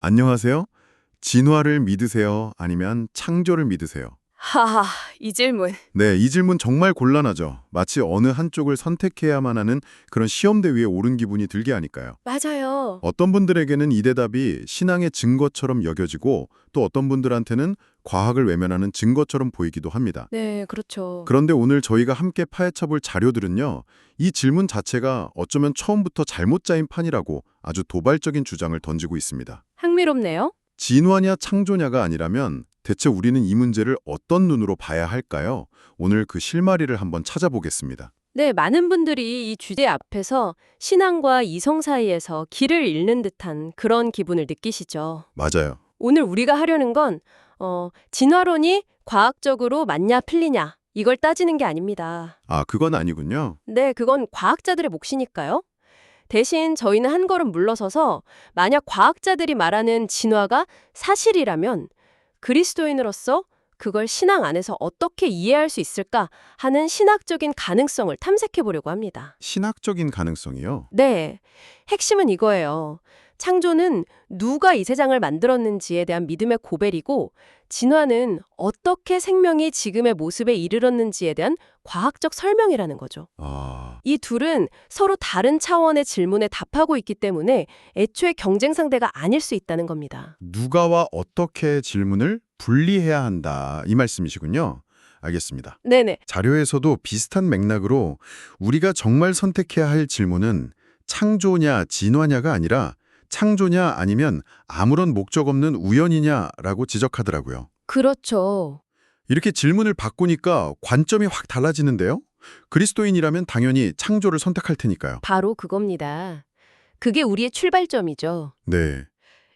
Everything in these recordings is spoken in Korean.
안녕하세요. 진화를 믿으세요? 아니면 창조를 믿으세요? 하하, 이 질문. 네, 이 질문 정말 곤란하죠. 마치 어느 한쪽을 선택해야만 하는 그런 시험대 위에 오른 기분이 들게 하니까요. 맞아요. 어떤 분들에게는 이 대답이 신앙의 증거처럼 여겨지고 또 어떤 분들한테는 과학을 외면하는 증거처럼 보이기도 합니다. 네, 그렇죠. 그런데 오늘 저희가 함께 파헤쳐볼 자료들은요. 이 질문 자체가 어쩌면 처음부터 잘못 짜인 판이라고 아주 도발적인 주장을 던지고 있습니다. 흥미롭네요. 진화냐 창조냐가 아니라면 대체 우리는 이 문제를 어떤 눈으로 봐야 할까요? 오늘 그 실마리를 한번 찾아보겠습니다. 네, 많은 분들이 이 주제 앞에서 신앙과 이성 사이에서 길을 잃는 듯한 그런 기분을 느끼시죠. 맞아요. 오늘 우리가 하려는 건 진화론이 과학적으로 맞냐 틀리냐 이걸 따지는 게 아닙니다. 아, 그건 아니군요. 네, 그건 과학자들의 몫이니까요. 대신 저희는 한 걸음 물러서서 만약 과학자들이 말하는 진화가 사실이라면 그리스도인으로서 그걸 신앙 안에서 어떻게 이해할 수 있을까 하는 신학적인 가능성을 탐색해 보려고 합니다. 신학적인 가능성이요? 네, 핵심은 이거예요. 창조는 누가 이 세상을 만들었는지에 대한 믿음의 고백이고 진화는 어떻게 생명이 지금의 모습에 이르렀는지에 대한 과학적 설명이라는 거죠. 아, 이 둘은 서로 다른 차원의 질문에 답하고 있기 때문에 애초에 경쟁 상대가 아닐 수 있다는 겁니다. 누가와 어떻게 질문을 분리해야 한다 이 말씀이시군요. 알겠습니다. 네네. 자료에서도 비슷한 맥락으로 우리가 정말 선택해야 할 질문은 창조냐 진화냐가 아니라 창조냐 아니면 아무런 목적 없는 우연이냐라고 지적하더라고요. 그렇죠. 이렇게 질문을 바꾸니까 관점이 확 달라지는데요. 그리스도인이라면 당연히 창조를 선택할 테니까요. 바로 그겁니다. 그게 우리의 출발점이죠. 네.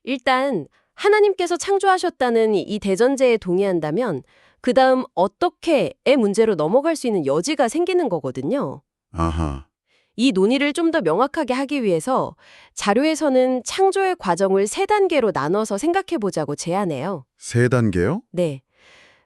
일단 하나님께서 창조하셨다는 이 대전제에 동의한다면 그 다음 어떻게의 문제로 넘어갈 수 있는 여지가 생기는 거거든요. 아하. 이 논의를 좀 더 명확하게 하기 위해서 자료에서는 창조의 과정을 세 단계로 나눠서 생각해 보자고 제안해요. 세 단계요? 네.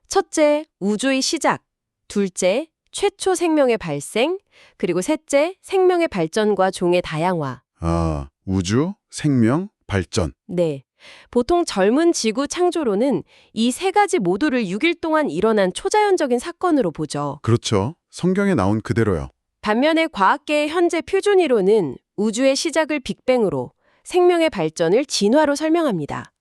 첫째, 우주의 시작. 둘째, 최초 생명의 발생. 그리고 셋째, 생명의 발전과 종의 다양화. 아, 우주, 생명, 발전. 네. 보통 젊은 지구 창조론은 이 세 가지 모두를 6일 동안 일어난 초자연적인 사건으로 보죠. 그렇죠. 성경에 나온 그대로요. 반면에 과학계의 현재 표준이론은 우주의 시작을 빅뱅으로, 생명의 발전을 진화로 설명합니다.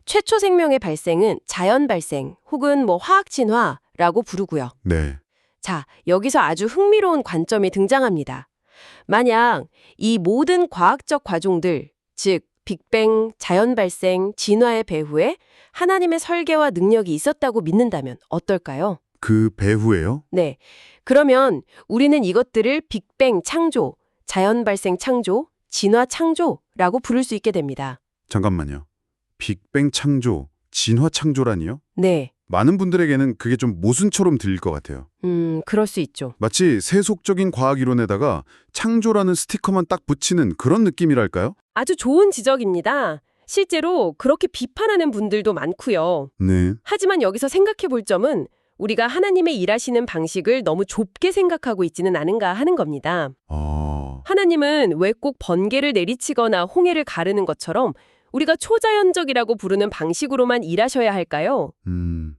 최초 생명의 발생은 자연 발생 혹은 화학 진화라고 부르고요. 네. 자, 여기서 아주 흥미로운 관점이 등장합니다. 만약 이 모든 과학적 과정들, 즉 빅뱅, 자연 발생, 진화의 배후에 하나님의 설계와 능력이 있었다고 믿는다면 어떨까요? 그 배후에요? 네. 그러면 우리는 이것들을 빅뱅 창조, 자연 발생 창조, 진화 창조라고 부를 수 있게 됩니다. 잠깐만요. 빅뱅 창조, 진화 창조라니요? 네. 많은 분들에게는 그게 좀 모순처럼 들릴 것 같아요. 그럴 수 있죠. 마치 세속적인 과학 이론에다가 창조라는 스티커만 딱 붙이는 그런 느낌이랄까요? 아주 좋은 지적입니다. 실제로 그렇게 비판하는 분들도 많고요. 네. 하지만 여기서 생각해 볼 점은 우리가 하나님의 일하시는 방식을 너무 좁게 생각하고 있지는 않은가 하는 겁니다. 하나님은 왜 꼭 번개를 내리치거나 홍해를 가르는 것처럼 우리가 초자연적이라고 부르는 방식으로만 일하셔야 할까요?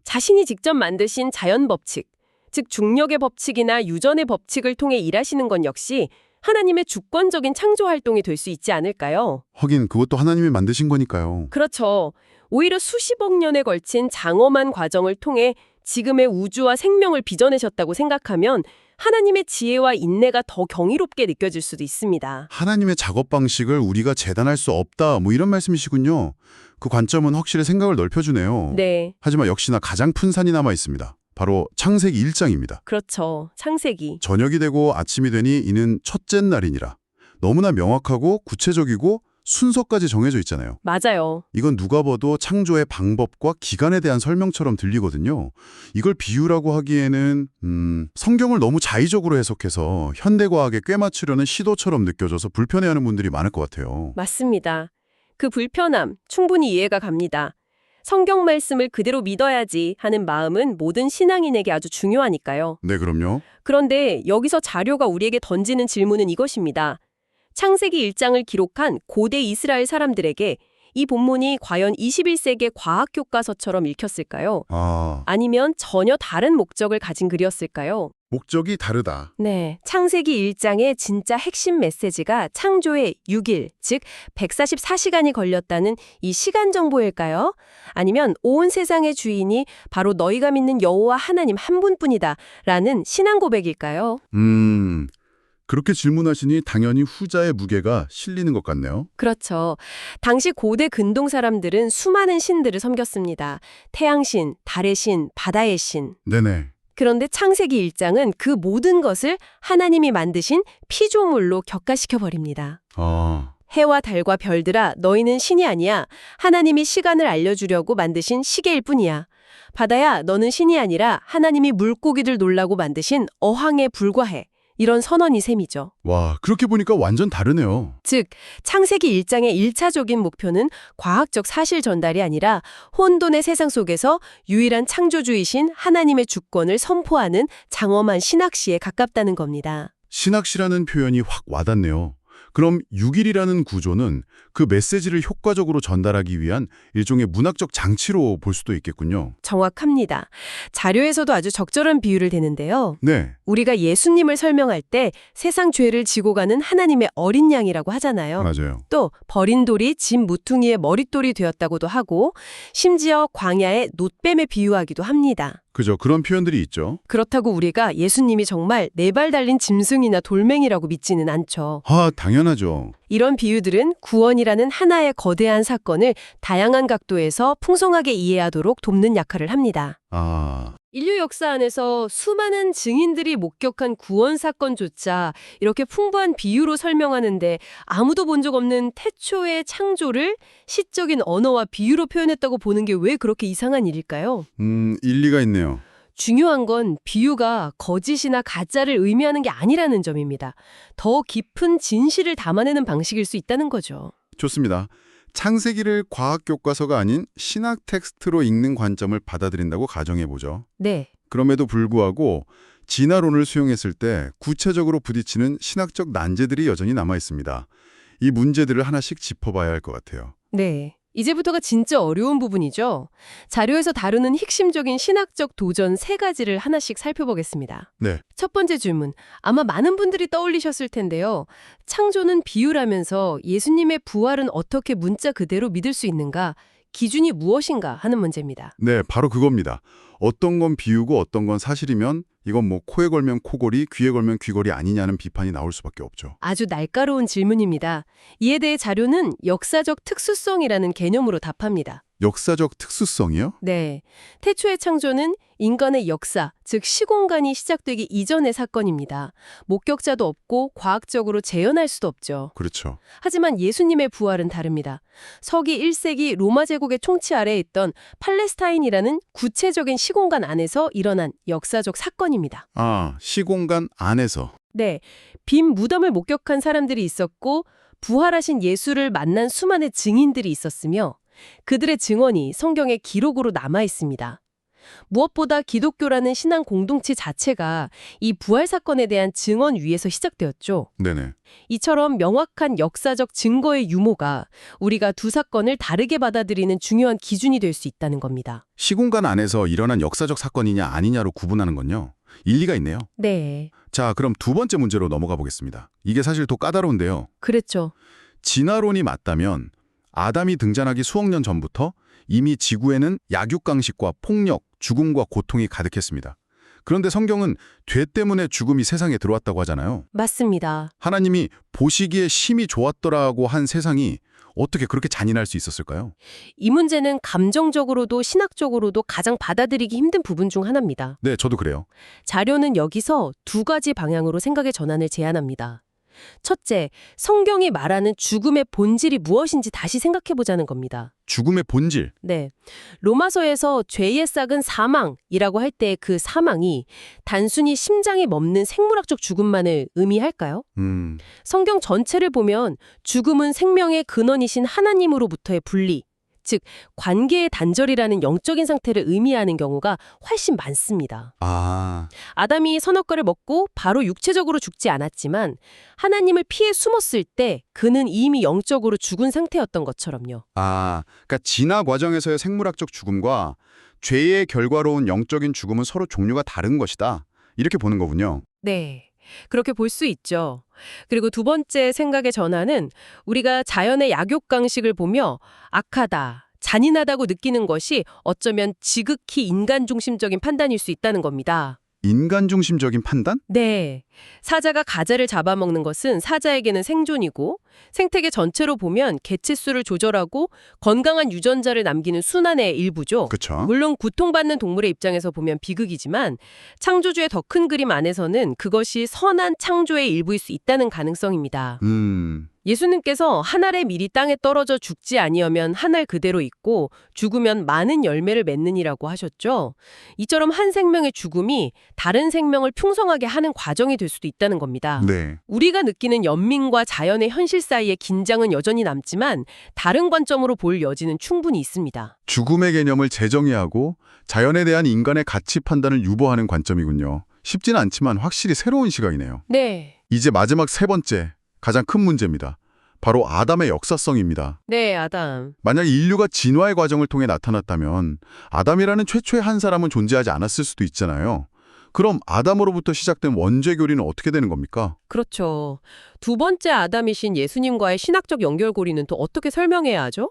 자신이 직접 만드신 자연 법칙, 즉 중력의 법칙이나 유전의 법칙을 통해 일하시는 건 역시 하나님의 주권적인 창조 활동이 될 수 있지 않을까요? 하긴 그것도 하나님이 만드신 거니까요. 그렇죠. 오히려 수십억 년에 걸친 장엄한 과정을 통해 지금의 우주와 생명을 빚어내셨다고 생각하면 하나님의 지혜와 인내가 더 경이롭게 느껴질 수도 있습니다. 하나님의 작업 방식을 우리가 재단할 수 없다 뭐 이런 말씀이시군요. 그 관점은 확실히 생각을 넓혀주네요. 네, 하지만 역시나 가장 큰 산이 남아 있습니다. 바로 창세기 1장입니다. 그렇죠. 창세기. 저녁이 되고 아침이 되니 이는 첫째 날이니라. 너무나 명확하고 구체적이고 순서까지 정해져 있잖아요. 맞아요. 이건 누가 봐도 창조의 방법과 기간에 대한 설명처럼 들리거든요. 이걸 비유라고 하기에는 성경을 너무 자의적으로 해석해서 현대과학에 꿰맞추려는 시도처럼 느껴져서 불편해하는 분들이 많을 것 같아요. 맞습니다. 그 불편함 충분히 이해가 갑니다. 성경 말씀을 그대로 믿어야지 하는 마음은 모든 신앙인에게 아주 중요하니까요. 네, 그럼요. 그런데 여기서 자료가 우리에게 던지는 질문은 이것입니다. 창세기 1장을 기록한 고대 이스라엘 사람들에게 이 본문이 과연 21세기의 과학 교과서처럼 읽혔을까요? 아, 아니면 전혀 다른 목적을 가진 글이었을까요? 목적이 다르다. 네, 창세기 1장의 진짜 핵심 메시지가 창조의 6일, 즉 144시간이 걸렸다는 이 시간 정보일까요? 아니면 온 세상의 주인이 바로 너희가 믿는 여호와 하나님 한 분뿐이다 라는 신앙 고백일까요? 그렇게 질문하시니 당연히 후자의 무게가 실리는 것 같네요. 그렇죠. 당시 고대 근동 사람들은 수많은 신들을 섬겼습니다. 태양신, 달의 신, 바다의 신. 네네. 그런데 창세기 1장은 그 모든 것을 하나님이 만드신 피조물로 격화시켜버립니다. 아, 해와 달과 별들아 너희는 신이 아니야. 하나님이 시간을 알려주려고 만드신 시계일 뿐이야. 바다야 너는 신이 아니라 하나님이 물고기들 놀라고 만드신 어항에 불과해. 이런 선언이 셈이죠. 와, 그렇게 보니까 완전 다르네요. 즉 창세기 1장의 1차적인 목표는 과학적 사실 전달이 아니라 혼돈의 세상 속에서 유일한 창조주이신 하나님의 주권을 선포하는 장엄한 신학시에 가깝다는 겁니다. 신학시라는 표현이 확 와닿네요. 그럼 6일이라는 구조는 그 메시지를 효과적으로 전달하기 위한 일종의 문학적 장치로 볼 수도 있겠군요. 정확합니다. 자료에서도 아주 적절한 비유를 대는데요. 네, 우리가 예수님을 설명할 때 세상 죄를 지고 가는 하나님의 어린 양이라고 하잖아요. 맞아요. 또 버린 돌이 집 무퉁이의 머릿돌이 되었다고도 하고 심지어 광야의 놋뱀에 비유하기도 합니다. 그죠. 그런 표현들이 있죠. 그렇다고 우리가 예수님이 정말 4발 달린 짐승이나 돌멩이라고 믿지는 않죠. 아, 당연하죠. 이런 비유들은 구원이라는 하나의 거대한 사건을 다양한 각도에서 풍성하게 이해하도록 돕는 역할을 합니다. 아, 인류 역사 안에서 수많은 증인들이 목격한 구원 사건조차 이렇게 풍부한 비유로 설명하는데 아무도 본 적 없는 태초의 창조를 시적인 언어와 비유로 표현했다고 보는 게 왜 그렇게 이상한 일일까요? 일리가 있네요. 중요한 건 비유가 거짓이나 가짜를 의미하는 게 아니라는 점입니다. 더 깊은 진실을 담아내는 방식일 수 있다는 거죠. 좋습니다. 창세기를 과학 교과서가 아닌 신학 텍스트로 읽는 관점을 받아들인다고 가정해보죠. 네. 그럼에도 불구하고 진화론을 수용했을 때 구체적으로 부딪히는 신학적 난제들이 여전히 남아 있습니다. 이 문제들을 하나씩 짚어봐야 할 것 같아요. 네. 이제부터가 진짜 어려운 부분이죠. 자료에서 다루는 핵심적인 신학적 도전 3가지를 하나씩 살펴보겠습니다. 네. 첫 번째 질문, 아마 많은 분들이 떠올리셨을 텐데요. 창조는 비유라면서 예수님의 부활은 어떻게 문자 그대로 믿을 수 있는가? 기준이 무엇인가 하는 문제입니다. 네, 바로 그겁니다. 어떤 건 비유고 어떤 건 사실이면 이건 뭐 코에 걸면 코걸이, 귀에 걸면 귀걸이 아니냐는 비판이 나올 수밖에 없죠. 아주 날카로운 질문입니다. 이에 대해 자료는 역사적 특수성이라는 개념으로 답합니다. 역사적 특수성이요? 네. 태초의 창조는 인간의 역사, 즉 시공간이 시작되기 이전의 사건입니다. 목격자도 없고 과학적으로 재현할 수도 없죠. 그렇죠. 하지만 예수님의 부활은 다릅니다. 서기 1세기 로마 제국의 총치 아래에 있던 팔레스타인이라는 구체적인 시공간 안에서 일어난 역사적 사건입니다. 아, 시공간 안에서. 네. 빈 무덤을 목격한 사람들이 있었고 부활하신 예수를 만난 수많은 증인들이 있었으며 그들의 증언이 성경의 기록으로 남아 있습니다. 무엇보다 기독교라는 신앙 공동체 자체가 이 부활 사건에 대한 증언 위에서 시작되었죠. 네네. 이처럼 명확한 역사적 증거의 유무가 우리가 두 사건을 다르게 받아들이는 중요한 기준이 될 수 있다는 겁니다. 시공간 안에서 일어난 역사적 사건이냐 아니냐로 구분하는 건요. 일리가 있네요. 네, 자, 그럼 두 번째 문제로 넘어가 보겠습니다. 이게 사실 더 까다로운데요. 그랬죠. 진화론이 맞다면 아담이 등장하기 수억 년 전부터 이미 지구에는 약육강식과 폭력, 죽음과 고통이 가득했습니다. 그런데 성경은 죄 때문에 죽음이 세상에 들어왔다고 하잖아요. 맞습니다. 하나님이 보시기에 심히 좋았더라고 한 세상이 어떻게 그렇게 잔인할 수 있었을까요? 이 문제는 감정적으로도 신학적으로도 가장 받아들이기 힘든 부분 중 하나입니다. 네, 저도 그래요. 자료는 여기서 2가지 방향으로 생각의 전환을 제안합니다. 첫째, 성경이 말하는 죽음의 본질이 무엇인지 다시 생각해보자는 겁니다. 죽음의 본질. 네. 로마서에서 죄의 싹은 사망이라고 할 때 그 사망이 단순히 심장이 멎는 생물학적 죽음만을 의미할까요? 성경 전체를 보면 죽음은 생명의 근원이신 하나님으로부터의 분리, 즉 관계의 단절이라는 영적인 상태를 의미하는 경우가 훨씬 많습니다. 아, 아담이 선악과를 먹고 바로 육체적으로 죽지 않았지만 하나님을 피해 숨었을 때 그는 이미 영적으로 죽은 상태였던 것처럼요. 그러니까 진화 과정에서의 생물학적 죽음과 죄의 결과로 온 영적인 죽음은 서로 종류가 다른 것이다. 이렇게 보는 거군요. 네. 그렇게 볼 수 있죠. 그리고 두 번째 생각의 전환은 우리가 자연의 약육강식을 보며 악하다, 잔인하다고 느끼는 것이 어쩌면 지극히 인간 중심적인 판단일 수 있다는 겁니다. 인간 중심적인 판단? 네. 사자가 가자를 잡아먹는 것은 사자에게는 생존이고 생태계 전체로 보면 개체수를 조절하고 건강한 유전자를 남기는 순환의 일부죠. 그렇죠. 물론 고통받는 동물의 입장에서 보면 비극이지만 창조주의 더 큰 그림 안에서는 그것이 선한 창조의 일부일 수 있다는 가능성입니다. 예수님께서 한 알의 밀이 땅에 떨어져 죽지 아니하면 한 알 그대로 있고 죽으면 많은 열매를 맺느니라고 하셨죠. 이처럼 한 생명의 죽음이 다른 생명을 풍성하게 하는 과정이 될 수도 있다는 겁니다. 네. 우리가 느끼는 연민과 자연의 현실 사이의 긴장은 여전히 남지만 다른 관점으로 볼 여지는 충분히 있습니다. 죽음의 개념을 재정의하고 자연에 대한 인간의 가치 판단을 유보하는 관점이군요. 쉽지는 않지만 확실히 새로운 시각이네요. 네. 이제 마지막 세 번째, 가장 큰 문제입니다. 바로 아담의 역사성입니다. 네, 아담. 만약 인류가 진화의 과정을 통해 나타났다면 아담이라는 최초의 한 사람은 존재하지 않았을 수도 있잖아요. 그럼 아담으로부터 시작된 원죄 교리는 어떻게 되는 겁니까? 그렇죠. 두 번째 아담이신 예수님과의 신학적 연결고리는 또 어떻게 설명해야 하죠?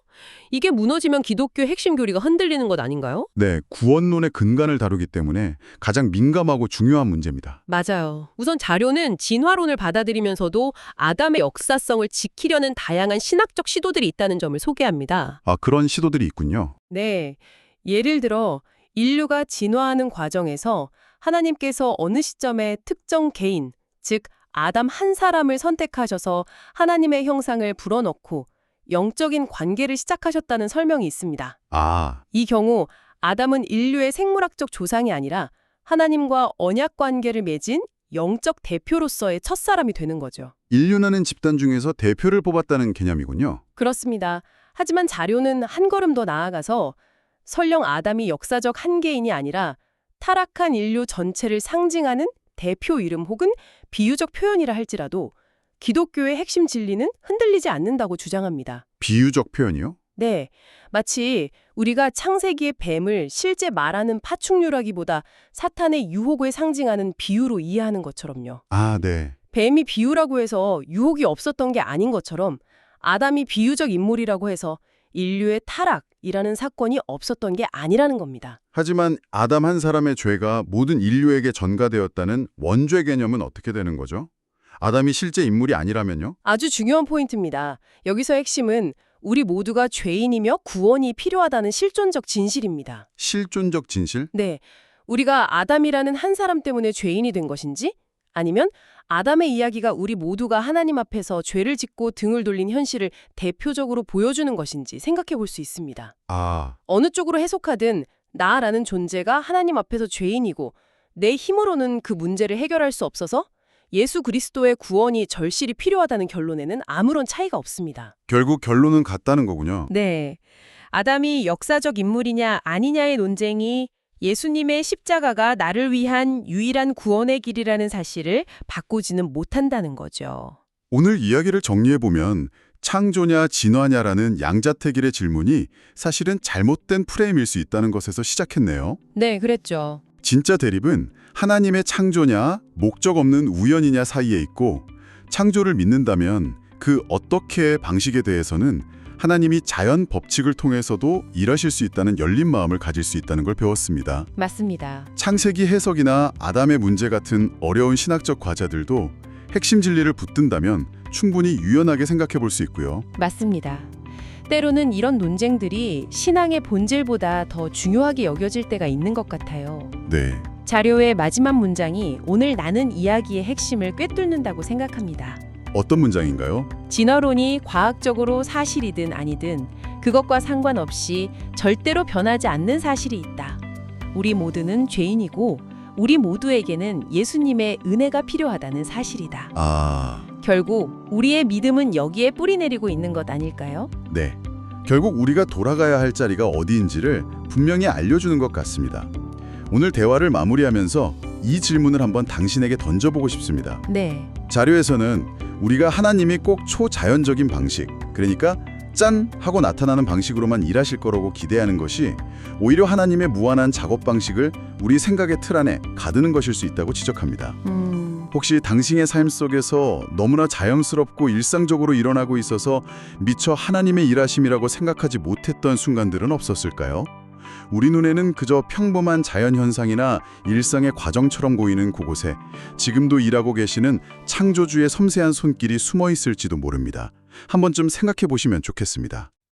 이게 무너지면 기독교의 핵심 교리가 흔들리는 것 아닌가요? 네, 구원론의 근간을 다루기 때문에 가장 민감하고 중요한 문제입니다. 맞아요. 우선 자료는 진화론을 받아들이면서도 아담의 역사성을 지키려는 다양한 신학적 시도들이 있다는 점을 소개합니다. 그런 시도들이 있군요. 네. 예를 들어 인류가 진화하는 과정에서 하나님께서 어느 시점에 특정 개인, 즉 아담 한 사람을 선택하셔서 하나님의 형상을 불어넣고 영적인 관계를 시작하셨다는 설명이 있습니다. 이 경우 아담은 인류의 생물학적 조상이 아니라 하나님과 언약 관계를 맺은 영적 대표로서의 첫사람이 되는 거죠. 인류라는 집단 중에서 대표를 뽑았다는 개념이군요. 그렇습니다. 하지만 자료는 한 걸음 더 나아가서 설령 아담이 역사적 한 개인이 아니라 타락한 인류 전체를 상징하는 대표 이름 혹은 비유적 표현이라 할지라도 기독교의 핵심 진리는 흔들리지 않는다고 주장합니다. 비유적 표현이요? 네, 마치 우리가 창세기의 뱀을 실제 말하는 파충류라기보다 사탄의 유혹을 상징하는 비유로 이해하는 것처럼요. 네. 뱀이 비유라고 해서 유혹이 없었던 게 아닌 것처럼 아담이 비유적 인물이라고 해서 인류의 타락이라는 사건이 없었던 게 아니라는 겁니다. 하지만 아담 한 사람의 죄가 모든 인류에게 전가되었다는 원죄 개념은 어떻게 되는 거죠? 아담이 실제 인물이 아니라면요? 아주 중요한 포인트입니다. 여기서 핵심은 우리 모두가 죄인이며 구원이 필요하다는 실존적 진실입니다. 실존적 진실? 네, 우리가 아담이라는 한 사람 때문에 죄인이 된 것인지 아니면 아담의 이야기가 우리 모두가 하나님 앞에서 죄를 짓고 등을 돌린 현실을 대표적으로 보여주는 것인지 생각해 볼 수 있습니다. 어느 쪽으로 해석하든 나라는 존재가 하나님 앞에서 죄인이고 내 힘으로는 그 문제를 해결할 수 없어서 예수 그리스도의 구원이 절실히 필요하다는 결론에는 아무런 차이가 없습니다. 결국 결론은 같다는 거군요. 네. 아담이 역사적 인물이냐 아니냐의 논쟁이 예수님의 십자가가 나를 위한 유일한 구원의 길이라는 사실을 바꾸지는 못한다는 거죠. 오늘 이야기를 정리해보면 창조냐 진화냐라는 양자택일의 질문이 사실은 잘못된 프레임일 수 있다는 것에서 시작했네요. 네, 그랬죠. 진짜 대립은 하나님의 창조냐 목적 없는 우연이냐 사이에 있고 창조를 믿는다면 그 어떻게 방식에 대해서는 하나님이 자연 법칙을 통해서도 일하실 수 있다는 열린 마음을 가질 수 있다는 걸 배웠습니다. 맞습니다. 창세기 해석이나 아담의 문제 같은 어려운 신학적 과제들도 핵심 진리를 붙든다면 충분히 유연하게 생각해 볼 수 있고요. 맞습니다. 때로는 이런 논쟁들이 신앙의 본질보다 더 중요하게 여겨질 때가 있는 것 같아요. 네. 자료의 마지막 문장이 오늘 나눈 이야기의 핵심을 꿰뚫는다고 생각합니다. 어떤 문장인가요? 진화론이 과학적으로 사실이든 아니든 그것과 상관없이 절대로 변하지 않는 사실이 있다. 우리 모두는 죄인이고 우리 모두에게는 예수님의 은혜가 필요하다는 사실이다. 결국 우리의 믿음은 여기에 뿌리내리고 있는 것 아닐까요? 네. 결국 우리가 돌아가야 할 자리가 어디인지를 분명히 알려주는 것 같습니다. 오늘 대화를 마무리하면서 이 질문을 한번 당신에게 던져보고 싶습니다. 네. 자료에서는 우리가 하나님이 꼭 초자연적인 방식, 그러니까 짠! 하고 나타나는 방식으로만 일하실 거라고 기대하는 것이 오히려 하나님의 무한한 작업 방식을 우리 생각의 틀 안에 가두는 것일 수 있다고 지적합니다. 혹시 당신의 삶 속에서 너무나 자연스럽고 일상적으로 일어나고 있어서 미처 하나님의 일하심이라고 생각하지 못했던 순간들은 없었을까요? 우리 눈에는 그저 평범한 자연현상이나 일상의 과정처럼 보이는 그곳에 지금도 일하고 계시는 창조주의 섬세한 손길이 숨어 있을지도 모릅니다. 한 번쯤 생각해 보시면 좋겠습니다.